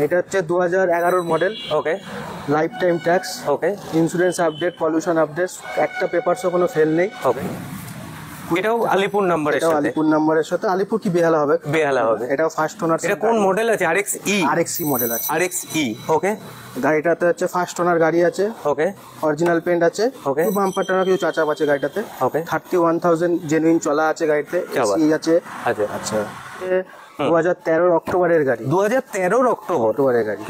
এটা হচ্ছে 2011 মডেল। ওকে, life time tax. ওকে, insurance update, pollution update, একটা পেপারসও কোনো ফেল নেই। ওকে, এটাও আলিপুর নাম্বারের সাথে। আলিপুর নাম্বারের সাথে। আলিপুর কি বেহালা হবে? বেহালা হবে। এটাও ফার্স্ট ওনার। এটা কোন মডেল আছে? RXE মডেল আছে। RXE। ওকে, গাড়িটাতে হচ্ছে ফার্স্ট ওনার গাড়ি আছে। ওকে, অরিজিনাল পেন্ট আছে। ওকে, বাম্পার টানা কিছু চাচাপ আছে গাড়িটাতে। ওকে, 31,000 জেনুইন চলা আছে গাড়িতে। এসি আছে। আচ্ছা আচ্ছা, 2013 অক্টোবরের গাড়ি। 2013 অক্টোবরের গাড়ি।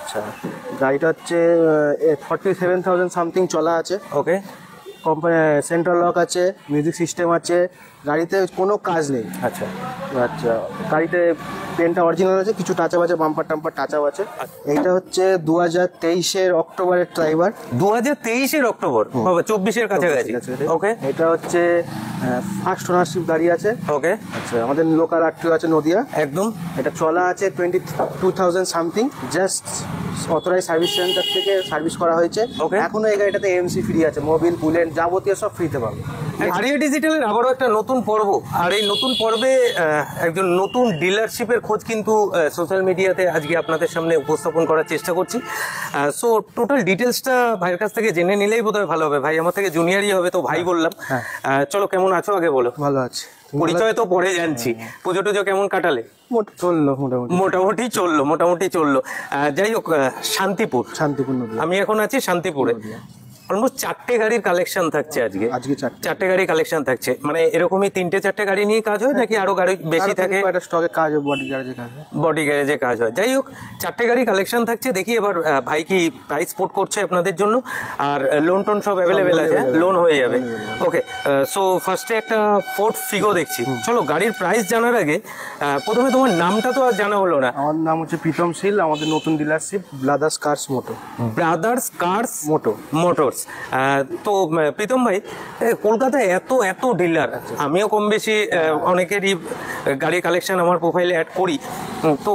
আচ্ছা, গাড়িটা হচ্ছে 47,000 সামথিং চলা আছে। ওকে, কোম্পানি সেন্ট্রাল লক আছে, মিউজিক সিস্টেম আছে, গাড়িতে কোনো কাজ নেই। আচ্ছা, আচ্ছা, গাড়িতে পেনটা অরিজিনাল আছে, কিছু টাচআপ আছে, বাম্পার টাম্পার টাচআপ আছে। এইটা হচ্ছে 2023 অক্টোবরের ড্রাইভার। 2023 অক্টোবর, 24 কাছাকাছি। ওকে, এটা হচ্ছে ফার্স্ট ওনারশিপ গাড়ি আছে। ওকে, আচ্ছা, আমাদের লোকাল আরটিও আছে নদিয়া। একদম। এটা চলা আছে 22,000 something. Just authorised service centre থেকে সার্ভিস করা হয়েছে। এখনো এই গাড়িটাতে এমসি ফ্রি আছে, মোবিল কুলেন্ট যাবতীয় সব ফ্রিতে পাবে। আরিয়া ডিজিটালের আবারও একটা নতুন পর্ব, আর এই নতুন পর্বে একজন নতুন ডিলারশিপের খোঁজ কিন্তু সোশ্যাল মিডিয়াতে আজকে আপনাদের সামনে উপস্থাপন করার চেষ্টা করছি। সো টোটাল ডিটেলসটা ভাইয়ের কাছ থেকে জেনে নিলেই বোধহয় ভালো হবে। ভাই আমার থেকে জুনিয়রই হবে, তো ভাই বললাম। চলো, কেমন আছো আগে বলো। ভালো আছে, পরিচয় তো পরে জানছি। পুজো টুজো কেমন কাটালে? চললো মোটামুটি চললো। যাই হোক, শান্তিপুর নদী। আমি এখন আছি শান্তিপুরে। অলমোস্ট 4টে গাড়ির কালেকশন থাকছে আজকে। 4টে গাড়ি কালেকশন থাকছে, মানে এরকমই 3-4টে গাড়ি নিয়ে কাজ হয় নাকি আরো গাড়ি বেশি থাকে? বডি গ্যারেজে কাজ হয়। যাই হোক, 4টে গাড়ি কালেকশন থাকছে। দেখি এবার ভাই কি প্রাইস পোর্ট করছে আপনাদের জন্য, আর লোন টোন সব অ্যাভেলেবেল আছে, লোন হয়ে যাবে। ওকে, সো ফার্স্টে একটা ফোর্ড ফিগো দেখছি। চলো, গাড়ির প্রাইস জানার আগে প্রথমে তোমার নামটা তো আর জানা হলো না। আমার নাম হচ্ছে প্রীতম শীল, আমাদের নতুন ডিলারশিপ ব্রাদার্স কার্স মোটরস। তো প্রীতম ভাই, কলকাতায় এত ডিলার, আমিও কম বেশি অনেকেরই গাড়ি কালেকশন আমার প্রোফাইলে অ্যাড করি। তো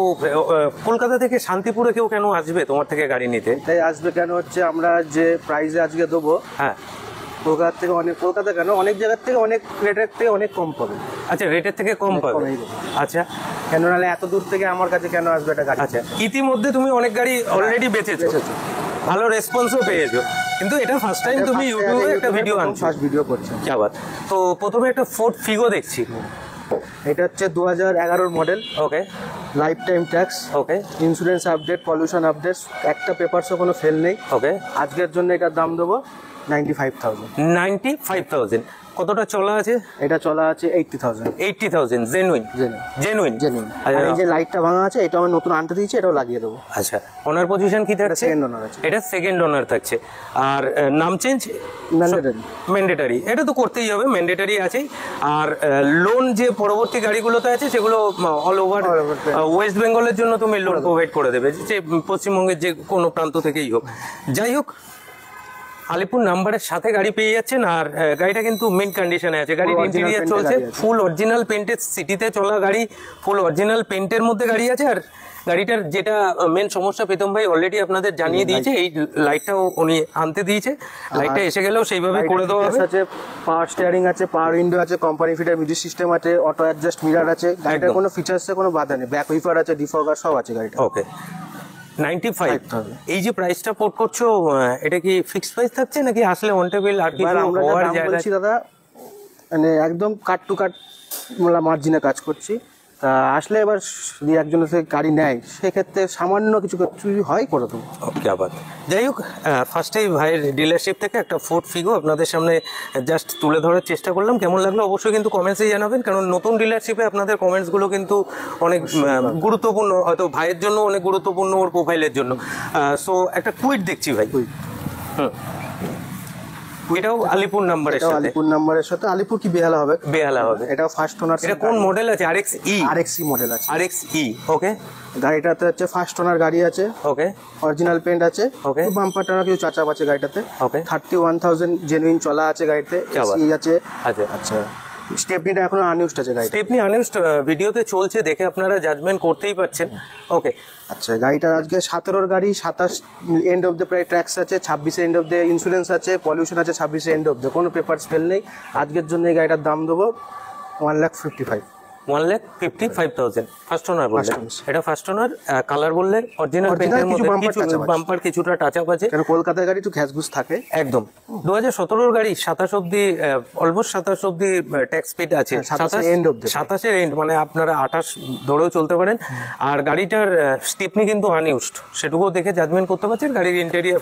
কলকাতা থেকে শান্তিপুরে কেউ কেন আসবে তোমার থেকে গাড়ি নিতে? তাই আসবে কেন হচ্ছে, আমরা যে প্রাইসে আজকে দেবো, কলকাতা কেন অনেক জায়গার থেকে অনেক রেটের থেকে অনেক কম পাবে। আচ্ছা, রেটের থেকে কম পাবে। আচ্ছা, কেন নাহলে এত দূর থেকে আমার কাছে কেন আসবে একটা গাড়ি? আচ্ছা, ইতিমধ্যে তুমি অনেক গাড়ি অলরেডি বেচেছো, ভালো রেসপন্সও পেয়েছো, কিন্তু এটা ফার্স্ট টাইম তুমি ইউটিউবে একটা ভিডিও আনছো। ফার্স্ট ভিডিও করছো। কি আবার। তো প্রথমে একটা ফোর্ড ফিগো দেখছি। এটা হচ্ছে 2011 মডেল। ওকে, লাইফ টাইম ট্যাক্স। ওকে, ইন্স্যুরেন্স আপডেট, পলিউশন আপডেট, একটা পেপারসও কোনো ফেল নেই। ওকে, আজকের জন্য এটার দাম দেবো 95,000। কতটা চলা আছে? এটা চলা আছে 80,000 জেনুইন। এই যে লাইটটা ভাঙা আছে, এটা আমি নতুন আনতে দিয়েছি, এটাও লাগিয়ে দেবো। আচ্ছা, ওনার পজিশন কি থাকছে? সেকেন্ড ওনার আছে। এটা সেকেন্ড ওনার থাকছে। আর নাম চেঞ্জ ম্যান্ডেটারি, এটা তো করতেই হবে, ম্যান্ডেটারি আছেই। আর লোন যে পরবর্তী গাড়িগুলোতে আছে সেগুলো অল ওভার ওয়েস্ট বেঙ্গলের জন্য তুমি লোন প্রোভাইড করে দেবে, যে পশ্চিমবঙ্গের যে কোনো প্রান্ত থেকেই হোক। যাই হোক, আলিপুর নাম্বারের সাথে গাড়ি পেয়ে যাচ্ছেন, আর গাড়িটা কিন্তু মেন কন্ডিশনে আছে। গাড়ির ইন্টেরিয়ার চলছে, ফুল অরিজিনাল পেন্টের, সিটিতে চলা গাড়ি, ফুল অরিজিনাল পেন্টের মধ্যে গাড়ি আছে। আর গাড়িটার যেটা মেন সমস্যা প্রীতম ভাই অলরেডি আপনাদের জানিয়ে দিয়েছে, এই লাইটটাও উনি আনতে দিয়েছে, লাইটটা এসে গেলেও সেইভাবে করে দেওয়া হবে। পাওয়ার স্টিয়ারিং আছে, পাওয়ার উইন্ডো আছে, কোম্পানি ফিটার মিউজিক সিস্টেম আছে, অটো অ্যাডজাস্ট মিরার আছে। গাড়িটার কোনো ফিচার্সে কোনো বাধা নেই, ব্যাক উইপার আছে, ডিফগার সব আছে গাড়িটা। ওকে, 95। এই যে প্রাইসটা পোর্ট করছো, এটা কি ফিক্সড প্রাইস থাকছে নাকি আসলে অন টেবিল আর কি হওয়ার জায়গা? দাদা, মানে একদম কাট টু কাট মার্জিনে কাজ করছি। তা আসলে এবার যদি একজনের থেকে গাড়ি নেয়, সেক্ষেত্রে সামান্য কিছু হয় করে দেবো। ওকে, আবার যাই হোক, ফার্স্টেই ভাইয়ের ডিলারশিপ থেকে একটা ফোর্ড ফিগো আপনাদের সামনে জাস্ট তুলে ধরার চেষ্টা করলাম। কেমন লাগলো অবশ্যই কিন্তু কমেন্টসে জানাবেন, কারণ নতুন ডিলারশিপে আপনাদের কমেন্টসগুলো কিন্তু অনেক গুরুত্বপূর্ণ, হয়তো ভাইয়ের জন্য অনেক গুরুত্বপূর্ণ, ওর প্রোফাইলের জন্য। সো একটা কুইট দেখছি ভাই। এটাও আলিপুর নাম্বারের সাথে। আলিপুর কি বেহালা হবে? এটাও ফার্স্ট ওনার। এটা কোন মডেল আছে? RXE মডেল আছে। RXE। ওকে, গাড়িটাতে হচ্ছে ফার্স্ট ওনার গাড়ি আছে। ওকে, অরিজিনাল পেন্ট আছে। ওকে, বাম্পার টানা কিছু চাচাপ আছে গাড়িটাতে। ওকে, 31,000 জেনুইন চলা আছে গাড়িতে। এসি আছে। আচ্ছা, স্টেপনিটা এখনো আনইউজড আছে গাড়ি। স্টেপনি আনইউজড ভিডিওতে চলছে, দেখে আপনারা জাজমেন্ট করতেই পারছেন। ওকে, আচ্ছা, গাড়িটা আজকে 17 গাড়ি, 27 এন্ড অফ দ্য প্রায় ট্যাক্স আছে, 26 এন্ড অফ দ্য ইন্স্যুরেন্স আছে, পলিউশন আছে 26 এন্ড অফ দ্য, কোনো পেপারস ফেল নেই। আজকের জন্য এই গাড়িটার দাম দেবো 1,55,000। 1,55,000 ফার্স্ট ওনার বললেন, এটা ফার্স্ট ওনার। কালার বললেন অরিজিনাল পেইন্টের মধ্যে, কিছু বাম্পার কিছুটা টাচ আপ আছে, কারণ কলকাতার গাড়ি একটু ঘ্যাসঘুস থাকে একদম। 2017 গাড়ি 27 অব্দি, অলমোস্ট 27 অব্দি ট্যাক্স পেড আছে, 27 এন্ড, মানে আপনারা 28 ধরেও চলতে পারেন। আর গাড়িটার স্টিপনি কিন্তু আনইউজড, সেটুকু দেখে জাজমেন্ট করতে পারছেন। গাড়ির ইন্টেরিয়র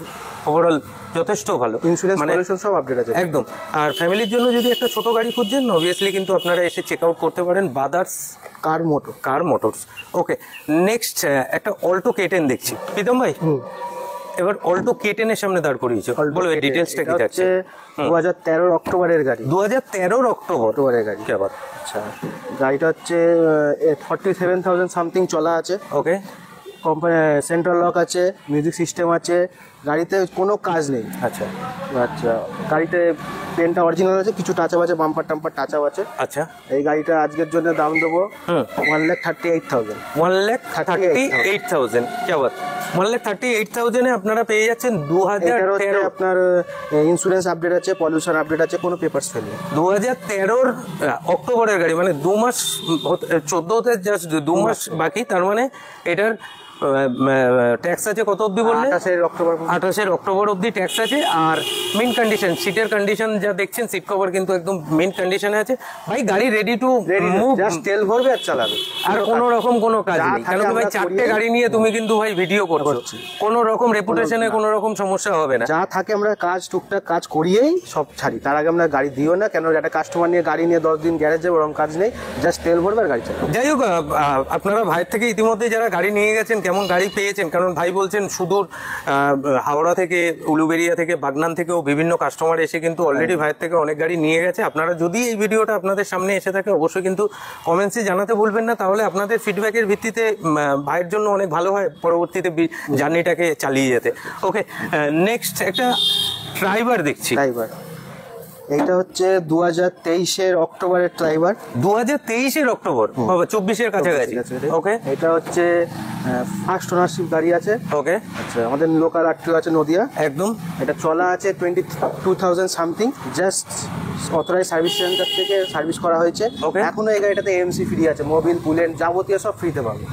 ওভারঅল যথেষ্ট ভালো, ইন্স্যুরেন্স পলিউশন সব আপডেট আছে একদম। আর ফ্যামিলির জন্য যদি একটা ছোট গাড়ি খুঁজছেন, অবভিয়াসলি কিন্তু আপনারা এসে চেক আউট করতে পারেন ব্রাদার্স কার মোটরস। ওকে, নেক্সট একটা অল্টো K10 দেখছি প্রীতম ভাই। এবার অল্টো K10 এর সামনে দাঁড় করিয়েছো, বলো এই ডিটেইলসটা কি থাকছে? 2013 অক্টোবরের গাড়ি, 2013 অক্টোবরের গাড়ি। কি আবার? আচ্ছা, গাড়িটা হচ্ছে 47,000 সামথিং চলা আছে। ওকে, কোম্পানি সেন্ট্রাল লক আছে, মিউজিক সিস্টেম আছে, গাড়িতে কোনো কাজ নেই। আচ্ছা আচ্ছা, গাড়িতে পেনটা অরিজিনাল আছে, কিছু টাচআপ আছে, বাম্পার টাম্পার টাচআপ আছে। আচ্ছা, এই গাড়িটা আজকের জন্য দাম দেবো 1,38,000। 1,38,000 কি আবার? 1,38,000 এ আপনারা পেয়ে যাচ্ছেন 2013। আপনার ইন্স্যুরেন্স আপডেট আছে, পলিউশন আপডেট আছে, কোনো পেপারস ফেল নেই। 2013 অক্টোবরের গাড়ি, মানে 2 মাস, 14 হতে জাস্ট 2 মাস বাকি। তার মানে এটার ট্যাক্স আছে কত অবধি বললে? 28 অক্টোবর অবধি ট্যাক্স আছে। আর মেন কন্ডিশন, সিটের কন্ডিশন যা দেখছেন, সিট কভার কিন্তু একদম মেন কন্ডিশনে আছে। ভাই গাড়ি রেডি টু মুভ, জাস্ট তেল ভরবে আর চালাবে, আর কোনো রকম কোনো কাজ নেই। কেন কি ভাই, 4টে গাড়ি নিয়ে তুমি কিন্তু ভাই ভিডিও করছো, কোনো রকম রেপুটেশনে কোনো রকম সমস্যা হবে না। যা থাকে আমরা কাজ টুকটাক কাজ করিয়েই সব ছাড়ি, তার আগে আমরা গাড়ি দিও না। কেন একটা কাস্টমার নিয়ে গাড়ি নিয়ে 10 দিন গ্যারেজ যাবে, ওরকম কাজ নেই, জাস্ট তেল ভরবে আর গাড়ি চালাবে। যাই হোক, আপনারা ভাইয়ের থেকে ইতিমধ্যে যারা গাড়ি নিয়ে গেছেন, কেমন গাড়ি পেয়েছেন? কারণ ভাই বলছেন সুদূর হাওড়া থেকে, উলুবেড়িয়া থেকে, বাগনান থেকেও বিভিন্ন কাস্টমার এসে কিন্তু অলরেডি ভাইয়ের থেকে অনেক গাড়ি নিয়ে গেছে। আপনারা যদি এই ভিডিওটা আপনাদের সামনে এসে থাকে, অবশ্যই কিন্তু কমেন্টসে জানাতে ভুলবেন না, তাহলে আপনাদের ফিডব্যাকের ভিত্তিতে ভাইয়ের জন্য অনেক ভালো হয় পরবর্তীতে জার্নিটাকে চালিয়ে যেতে। ওকে, নেক্সট একটা ড্রাইভার দেখছি। এইটা হচ্ছে 2023 অক্টোবরের ড্রাইভার। 2023 অক্টোবর, 24 কাছাকাছি। ওকে, এটা হচ্ছে ফার্স্ট ওনারশিপ গাড়ি আছে। ওকে, আচ্ছা, আমাদের লোকাল আরটিও আছে নদিয়া, একদম। এটা চলা আছে 22,000 something, just authorised service centre থেকে সার্ভিস করা হয়েছে। এখনো এই গাড়িটাতে এমসি ফ্রি আছে, মোবিল কুলেন্ট যাবতীয় সব ফ্রিতে পাবে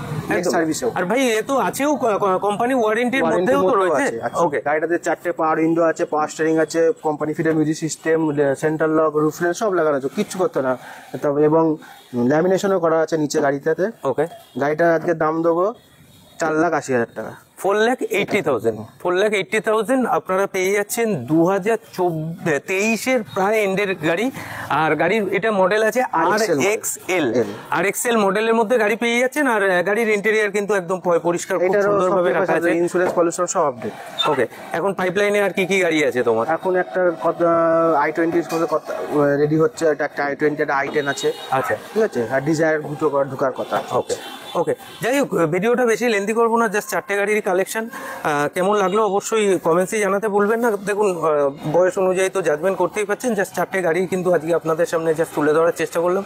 সার্ভিসেও। আর ভাই এ তো আছেও কোম্পানি ওয়ারেন্টির মধ্যেও তো রয়েছে। ওকে, গাড়িটাতে 4টে পাওয়ার উইন্ডো আছে, পাওয়ার স্টিয়ারিং আছে, company fitted music system, central lock, roof rail সব লাগানো আছে, কিচ্ছু করতে না। তবে এবং ল্যামিনেশনও করা আছে নিচে গাড়িটাতে। ওকে, গাড়িটার আজকে দাম দেবো 4,80,000 টাকা। 4,80,000 আপনারা পেয়ে যাচ্ছেন 2023 প্রায় এন্ডের গাড়ি। আর গাড়ির এটা মডেল আছে RXL মডেলের মধ্যে গাড়ি পেয়ে যাচ্ছেন। আর গাড়ির ইন্টেরিয়র কিন্তু একদম পরিষ্কার, খুব সুন্দরভাবে রাখা আছে, ইন্স্যুরেন্স পলিউশন সব আপডেট। ওকে, এখন পাইপলাইনে আর কি কি গাড়ি আছে তোমার? এখন একটা i20 রেডি হচ্ছে, একটা i20, একটা i10 আছে। আচ্ছা, ঠিক আছে, আর ডিজায়ার ঢোকার কথা। ওকে ওকে, যাই হোক, ভিডিওটা বেশি লেন্দি করবো না, জাস্ট 4টে গাড়ির কালেকশন। কেমন লাগলো অবশ্যই কমেন্টসে জানাতে ভুলবেন না। দেখুন, বয়স অনুযায়ী তো জাজমেন্ট করতেই পারছেন, জাস্ট 4টে গাড়ি কিন্তু আজকে আপনাদের সামনে জাস্ট তুলে ধরার চেষ্টা করলাম।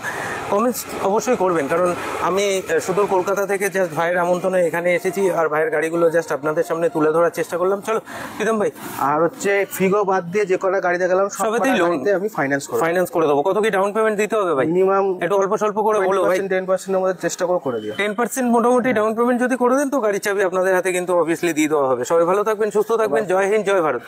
কমেন্টস অবশ্যই করবেন, কারণ আমি সুদূর কলকাতা থেকে জাস্ট ভাইয়ের আমন্ত্রণে এখানে এসেছি, আর ভাইয়ের গাড়িগুলো জাস্ট আপনাদের সামনে তুলে ধরার চেষ্টা করলাম। চলো প্রীতম ভাই, আর হচ্ছে ফিগো বাদ দিয়ে যে কটা গাড়ি দেখালাম সবতেই লোনতে আমি ফাইন্যান্স করে দেবো। কত কি ডাউন পেমেন্ট দিতে হবে ভাই? মিনিমাম একটু অল্প স্বল্প করে বলো ভাই। 10% এর মধ্যে চেষ্টা করে দিও। 10% মোটামুটি ডাউন পেমেন্ট যদি করে দেন, তো গাড়ির চাবি আপনাদের হাতে কিন্তু অবভিয়াসলি দিয়ে দেওয়া হবে। সবাই ভালো থাকবেন, সুস্থ থাকবেন। জয় হিন্দ, জয় ভারত।